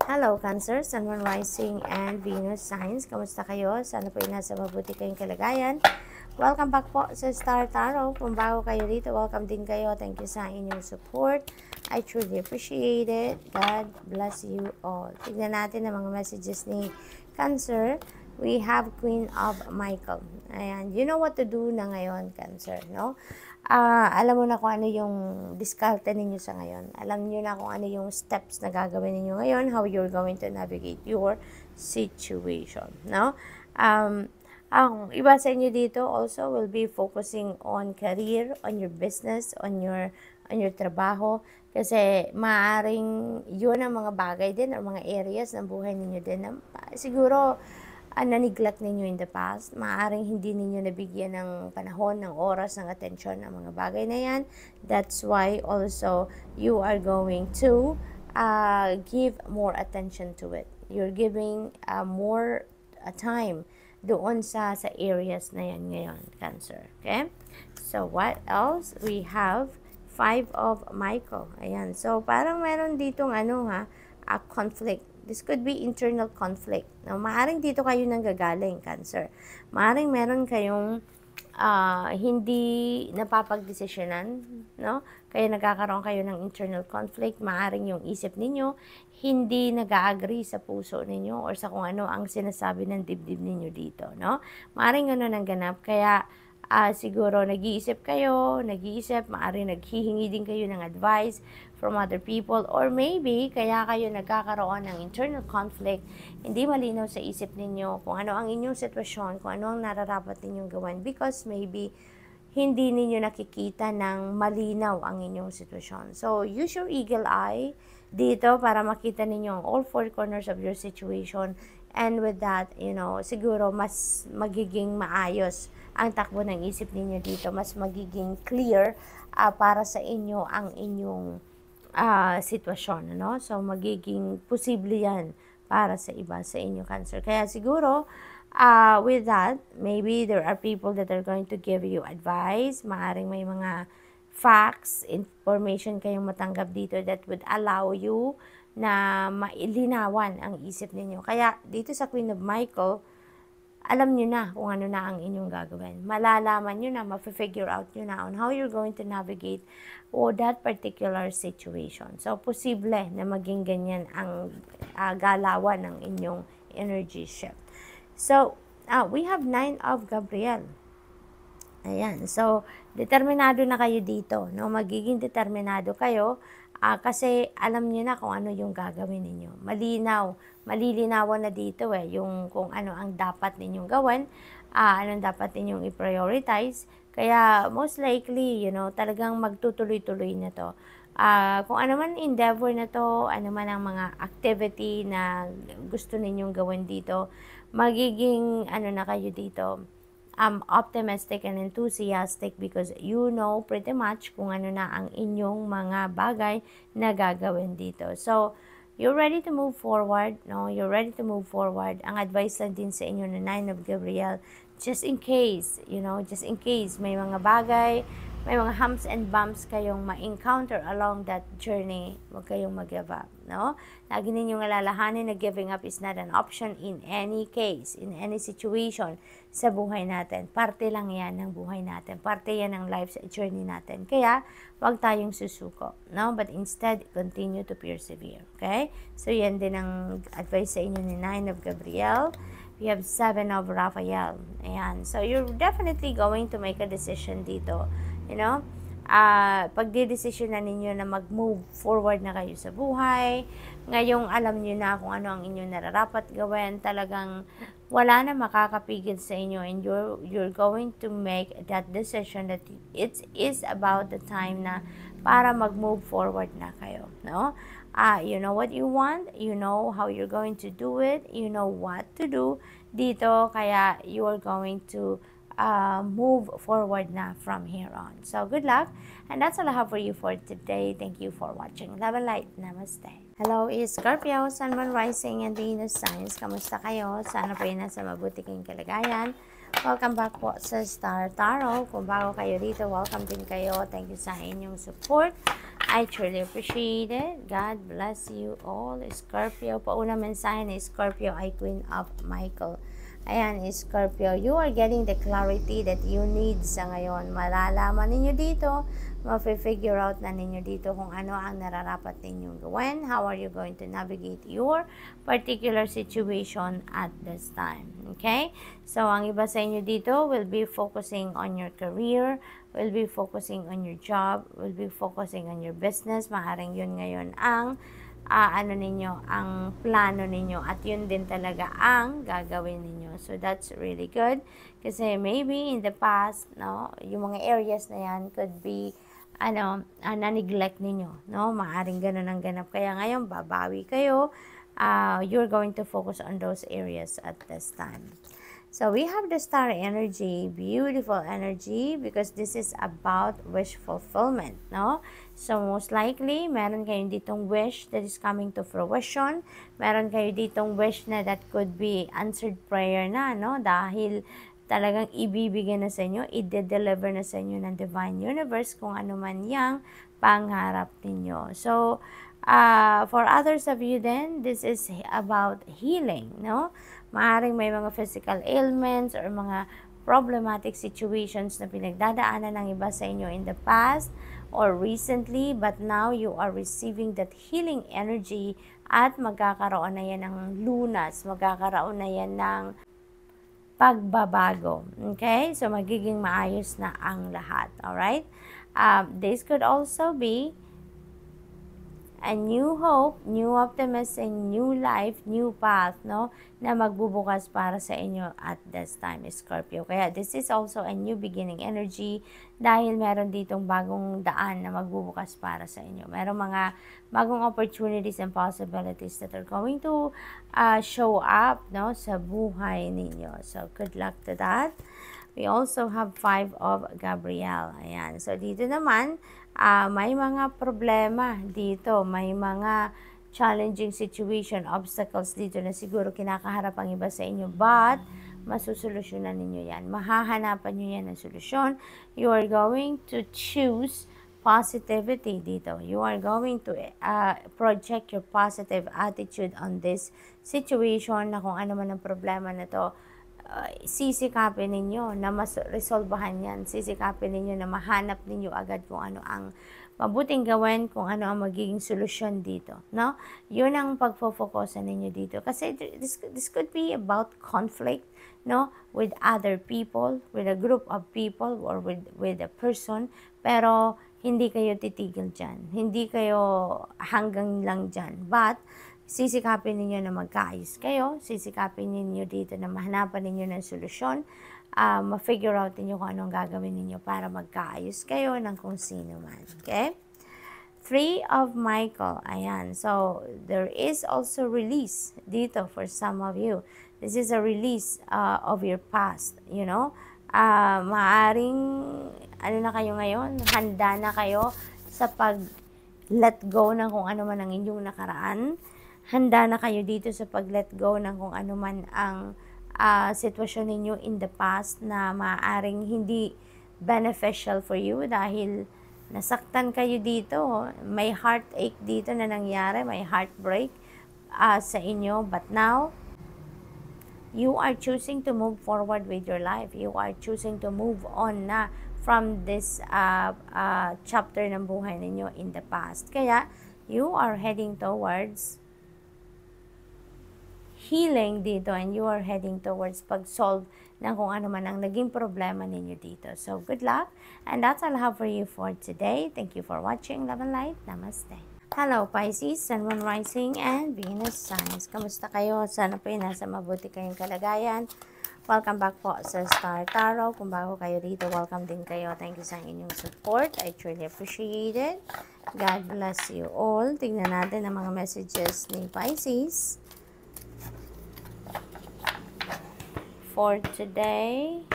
Hello, Cancer, Sun, Moon, Rising, and Venus signs. Kamusta kayo? Sana po ay nasa mabuti kayong kalagayan. Welcome back po sa Star Tarot. Kung bago kayo dito, welcome din kayo. Thank you sa inyong support. I truly appreciate it. God bless you all. Tignan natin ang mga messages ni Cancer. We have Queen of Michael. Ayan, you know what to do na ngayon, Cancer, no? Alam mo na kung ano yung diskarte ninyo sa ngayon. Alam niyo na kung ano yung steps na gagawin ninyo ngayon, how you're going to navigate your situation, no? Ang iba sa inyo dito also will be focusing on career, on your business, on your trabaho. Kasi maaaring yun ang mga bagay din or mga areas ng buhay ninyo din na siguro na-neglect ninyo in the past. Maaaring hindi ninyo nabigyan ng panahon, ng oras, ng atensyon ang mga bagay na yan. That's why also you are going to give more attention to it. You're giving more time doon sa areas na yan ngayon, Cancer. Okay? So, what else? We have 5 of Michael. Ayan. So, parang meron ditong conflict. This could be internal conflict. Now, maaring dito kayo nanggagaling, Cancer. Maaring meron kayong hindi napapagdesisyonan, no? Kaya nagkakaroon kayo ng internal conflict. Maaring yung isip ninyo hindi nag-agree sa puso ninyo or sa kung ano ang sinasabi ng dibdib ninyo dito, no? Maaring ano nang ganap. Kaya siguro nag-iisip, maaring naghihingi din kayo ng advice from other people, or maybe kaya kayo nagkakaroon ng internal conflict, hindi malinaw sa isip ninyo kung ano ang inyong sitwasyon, kung ano ang nararapat ninyong gawin, because maybe hindi ninyo nakikita ng malinaw ang inyong sitwasyon. So, use your eagle eye dito para makita ninyo ang all four corners of your situation, and with that, siguro mas magiging maayos ang takbo ng isip ninyo dito, mas magiging clear para sa inyo ang inyong sitwasyon, no? So, magiging posible yan para sa iba sa inyo, Cancer. Kaya siguro, with that, maybe there are people that are going to give you advice. Maaring may mga facts, information kayong matanggap dito that would allow you na mailinawan ang isip ninyo. Kaya, dito sa Queen of Michael, alam nyo na kung ano na ang inyong gagawin. Malalaman nyo na, ma-figure out nyo na on how you're going to navigate that particular situation. So, posible na maging ganyan ang galawan ng inyong energy shift. So, we have 9 of Gabriel. Ayan. So, determinado na kayo dito, no? Magiging determinado kayo kasi alam niyo na kung ano yung gagawin ninyo. Malilinawan na dito yung kung ano ang dapat ninyong gawin, anong dapat ninyong i-prioritize. Kaya most likely, talagang magtutuloy-tuloy na to. Kung ano man endeavor na to, ano man ang mga activity na gusto ninyong gawin dito, magiging na kayo dito, optimistic and enthusiastic because you know pretty much kung ano na ang inyong mga bagay na gagawin dito. So, you're ready to move forward, no? You're ready to move forward. Ang advice lang din sa inyo na 9 of Gabriel, just in case, just in case may mga bagay, may mga humps and bumps kayong ma-encounter along that journey, huwag kayong mag-give up, no? Lagi ninyong alalahanin na giving up is not an option in any case, in any situation sa buhay natin. Parte lang yan ng buhay natin. Parte yan ng life journey natin. Kaya, huwag tayong susuko, no? But instead, continue to persevere, okay? So, yan din ang advice sa inyo ni 9 of Gabriel. We have 7 of Raphael. Ayan. So, you're definitely going to make a decision dito. Pagdidesisyon na ninyo na mag-move forward na kayo sa buhay, ngayong alam nyo na kung ano ang inyong nararapat gawin, talagang wala na makakapigil sa inyo, and you're going to make that decision that it is about the time na para mag-move forward na kayo, no? You know what you want, you know how you're going to do it, you know what to do dito, kaya you are going to move forward na from here on. So, good luck. And that's all I have for you for today. Thank you for watching. Love and light. Namaste. Hello, is Scorpio, Sun, Moon, Rising, and Venus signs. Kamusta kayo? Sana po yun nasa mabuti kayong kalagayan. Welcome back po sa Star Tarot. Kung bago kayo dito, welcome din kayo. Thank you sa inyong support. I truly appreciate it. God bless you all. Scorpio, pauna mensahe ni Scorpio ay Queen of Michael. Ayan, Scorpio, you are getting the clarity that you need sa ngayon. Malalaman ninyo dito, ma-figure out na ninyo dito kung ano ang nararapat ninyong gawin. How are you going to navigate your particular situation at this time. Okay? So, ang iba sa inyo dito will be focusing on your career, will be focusing on your job, will be focusing on your business. Maaaring yun ngayon ang ano ninyo, ang plano ninyo, at yun din talaga ang gagawin ninyo. So that's really good kasi maybe in the past, no, yung mga areas na yan could be na-neglect ninyo, no? Maaaring ganun ang ganap. Kaya ngayon babawi kayo. You're going to focus on those areas at this time. So we have the star energy, beautiful energy, because this is about wish fulfillment, no? So most likely, meron kayo ditong wish that is coming to fruition. Meron kayo ditong wish na that could be answered prayer na, no? Dahil talagang ibibigay na sa inyo, i-deliver na sa inyo ng Divine Universe kung ano man yang pangarap ninyo. So, for others of you then, this is about healing, no? Maaaring may mga physical ailments or mga problematic situations na pinagdadaanan ng iba sa inyo in the past or recently, but now you are receiving that healing energy at magkakaroon na yan ng lunas, magkakaroon na yan ng pagbabago. Okay? So, magiging maayos na ang lahat. Alright? This could also be a new hope, new optimism, new life, new path, no, na magbubukas para sa inyo at this time, Scorpio. Kaya this is also a new beginning energy dahil meron ditong bagong daan na magbubukas para sa inyo. Meron mga bagong opportunities and possibilities that are going to show up, no, sa buhay ninyo. So, good luck to that. We also have 5 of Gabriel. Ayan. So, dito naman, may mga problema dito. May mga challenging situation, obstacles dito na siguro kinakaharap ang iba sa inyo. But, masusolusyonan ninyo yan. Mahahanapan nyo yan ng solusyon. You are going to choose positivity dito. You are going to project your positive attitude on this situation na kung ano man ang problema na to. Sisikapin ninyo na resolbahan yan. Sisikapin ninyo na mahanap ninyo agad kung ano ang mabuting gawin, kung ano ang magiging solusyon dito, no? Yun ang pagfo-focusan ninyo dito. Kasi this could be about conflict, no? With other people, with a group of people, or with a person. Pero hindi kayo titigil dyan. Hindi kayo hanggang lang dyan. But, sisikapin ninyo na magkaayos kayo, sisikapin ninyo dito na mahanapan ninyo ng solusyon, ma-figure out ninyo kung anong gagawin ninyo para magkaayos kayo ng kung sino man. Okay? 3 of Michael. Ayan. So, there is also release dito for some of you. This is a release of your past, you know. Maaring, ano na kayo ngayon, handa na kayo sa pag-let go ng kung ano man ang inyong nakaraan. Handa na kayo dito sa pag-let go ng kung ano man ang sitwasyon ninyo in the past na maaaring hindi beneficial for you dahil nasaktan kayo dito. May heartache dito na nangyari, may heartbreak sa inyo. But now, you are choosing to move forward with your life. You are choosing to move on na from this chapter ng buhay ninyo in the past. Kaya, you are heading towards healing dito and you are heading towards pag-solve ng kung ano man ang naging problema ninyo dito. So, good luck. And that's all I have for you for today. Thank you for watching. Love and light. Namaste. Hello, Pisces, Sun, Moon, Rising, and Venus Signs. Kamusta kayo? Sana po nasa mabuti kayong kalagayan. Welcome back po sa Star Tarot. Kung bago kayo dito, welcome din kayo. Thank you sa inyong support. I truly appreciate it. God bless you all. Tingnan natin ang mga messages ni Pisces for today.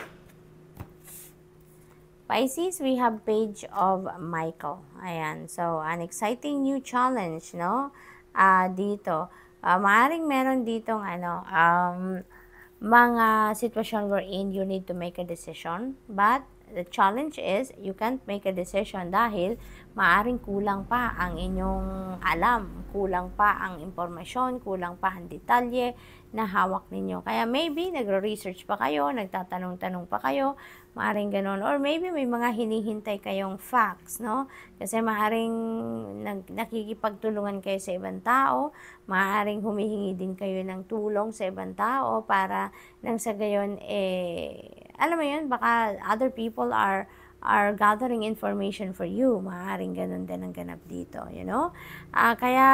Pisces, we have Page of Michael. Ayan. So, an exciting new challenge, no? Dito. Maaring meron ditong, mga sitwasyon wherein you need to make a decision. But, the challenge is, you can't make a decision dahil maaring kulang pa ang inyong alam, kulang pa ang impormasyon, kulang pa ang detalye na hawak ninyo. Kaya maybe nagre-research pa kayo, nagtatanong-tanong pa kayo, maaring ganon. Or maybe may mga hinihintay kayong facts, no? Kasi maaring nakikipagtulungan kayo sa ibang tao, maaring humihingi din kayo ng tulong sa ibang tao para nang sa gayon, alam mo yun, baka other people are gathering information for you. Maaaring ganun din ang ganap dito, you know. Kaya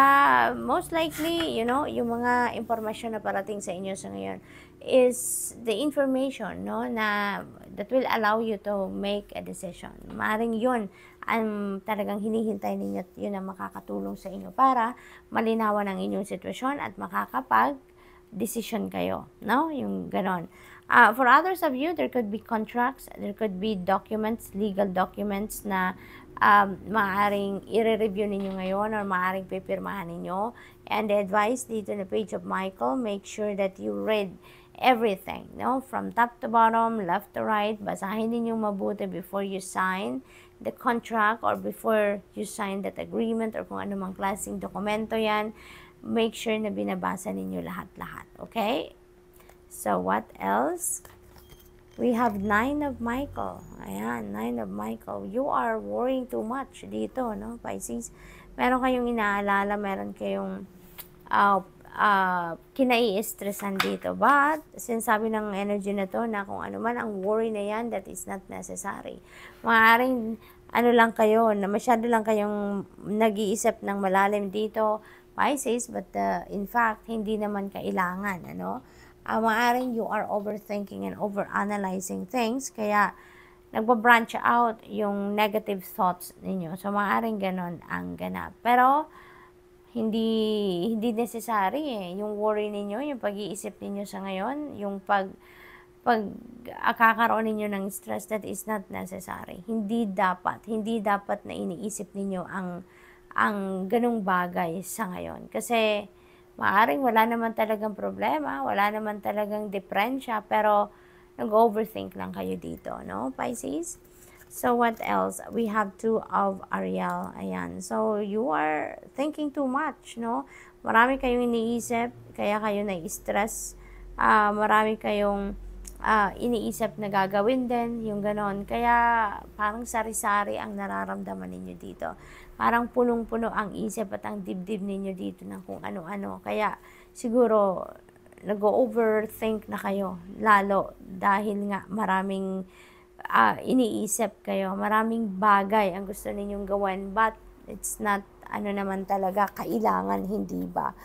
most likely, you know, yung mga impormasyon na parating sa inyo sa ngayon is the information, no, na that will allow you to make a decision. Maaaring yun ang talagang hinihintay ninyo at yun ang makakatulong sa inyo para malinawan ang inyong sitwasyon at makakapag-decision kayo, no, yung ganon. For others of you, there could be contracts, there could be documents, legal documents na maaaring i-review ninyo ngayon or maaaring pipirmahan ninyo. And the advice dito na page of Michael, make sure that you read everything, no? From top to bottom, left to right, basahin ninyo mabuti before you sign the contract or before you sign that agreement or kung anumang klaseng dokumento yan. Make sure na binabasa ninyo lahat-lahat, okay? So, what else? We have 9 of Michael. Ayan, 9 of Michael. You are worrying too much dito, no, Pisces? Meron kayong inaalala, meron kayong kinai-stressan dito. But, sinasabi ng energy na to na kung ano man ang worry na yan, that is not necessary. Maaaring, ano lang kayo, na masyado lang kayong nag-iisip ng malalim dito, Pisces, but in fact, hindi naman kailangan, ano? Maaaring you are overthinking and overanalyzing things, kaya nagbabranch out yung negative thoughts ninyo. So, maaaring ganon ang ganap. Pero, hindi necessary yung worry ninyo, yung pag-iisip ninyo sa ngayon, yung kakaroon ninyo ng stress, that is not necessary. Hindi dapat na iniisip ninyo ang ganung bagay sa ngayon. Kasi, maaring wala naman talagang problema, wala naman talagang depresya, pero nag-overthink lang kayo dito, no, Pisces? So, what else? We have 2 of Ariel. Ayan. So, you are thinking too much, no? Marami kayong iniisip, kaya kayo na-stress. Marami kayong iniisip na gagawin din, yung ganon. Kaya, parang sari-sari ang nararamdaman ninyo dito. Parang punong-puno ang isip at ang dibdib ninyo dito ng kung ano-ano. Kaya, siguro, nag-overthink na kayo, lalo, dahil nga maraming iniisip kayo, maraming bagay ang gusto ninyong gawin, but it's not, ano naman talaga, kailangan, hindi ba?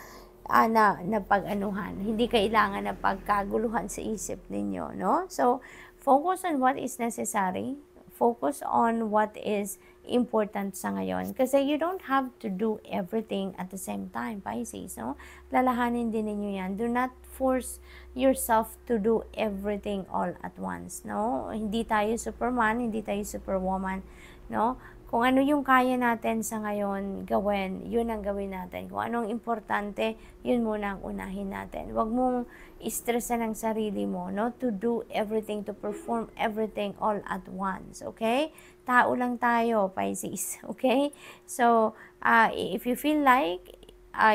Na pag-anuhan, hindi kailangan na pagkaguluhan sa isip ninyo, no? So, focus on what is necessary, focus on what is important sa ngayon. Kasi you don't have to do everything at the same time, Pisces, no? Lalahanin din ninyo yan. Do not force yourself to do everything all at once, no? Hindi tayo Superman, hindi tayo Superwoman, no? Kung ano yung kaya natin sa ngayon gawin, yun ang gawin natin. Kung anong importante, yun muna ang unahin natin. Huwag mong stressan ang sarili mo, no? To do everything, to perform everything all at once, okay? Tao lang tayo, Pisces, okay? So, if you feel like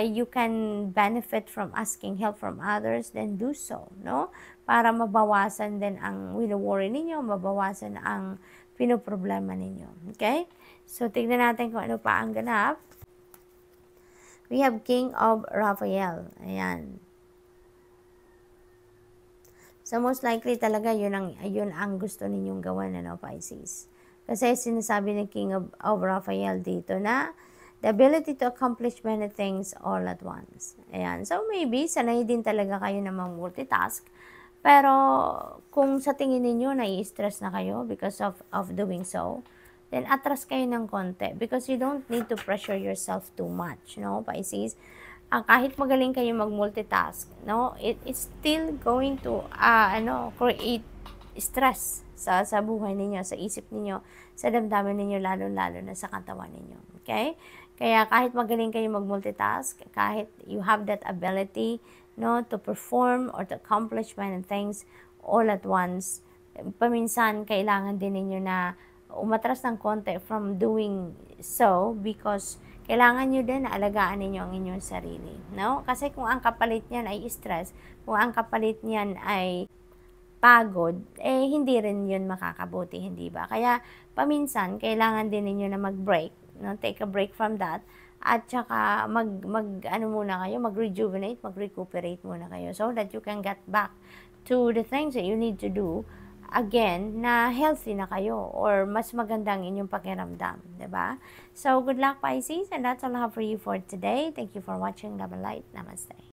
you can benefit from asking help from others, then do so, no? Para mabawasan din ang wino-worry ninyo, mabawasan ang pinoproblema ninyo, okay? So, tignan natin kung ano pa ang ganap. We have King of Raphael. Ayan. So, most likely talaga yun ang gusto ninyong gawin, ano, Pisces. Kasi sinasabi ng King of Raphael dito na the ability to accomplish many things all at once. Ayan. So, maybe, sanay din talaga kayo na multitask. Pero, kung sa tingin ninyo, nai-stress na kayo because of doing so, then atras kayo ng konti because you don't need to pressure yourself too much, no, Pisces? Kahit magaling kayo mag-multitask, no, it's still going to, create stress sa buhay ninyo, sa isip ninyo, sa damdamin ninyo, lalo-lalo na sa katawan ninyo, okay? Kaya kahit magaling kayo mag-multitask, kahit you have that ability, no, to perform or to accomplish many things all at once, paminsan kailangan din ninyo na umatras ng konti from doing so because kailangan nyo din na alagaan ninyo ang inyong sarili, no? Kasi kung ang kapalit niyan ay stress, kung ang kapalit niyan ay pagod, hindi rin yun makakabuti, hindi ba? Kaya paminsan kailangan din ninyo na mag-break, no? Take a break from that. At saka ano muna kayo, mag-rejuvenate, mag-recuperate muna kayo so that you can get back to the things that you need to do again na healthy na kayo or mas magandang inyong pakiramdam, 'di ba? So, good luck Pisces, and that's all I have for you for today. Thank you for watching. Love and light. Namaste.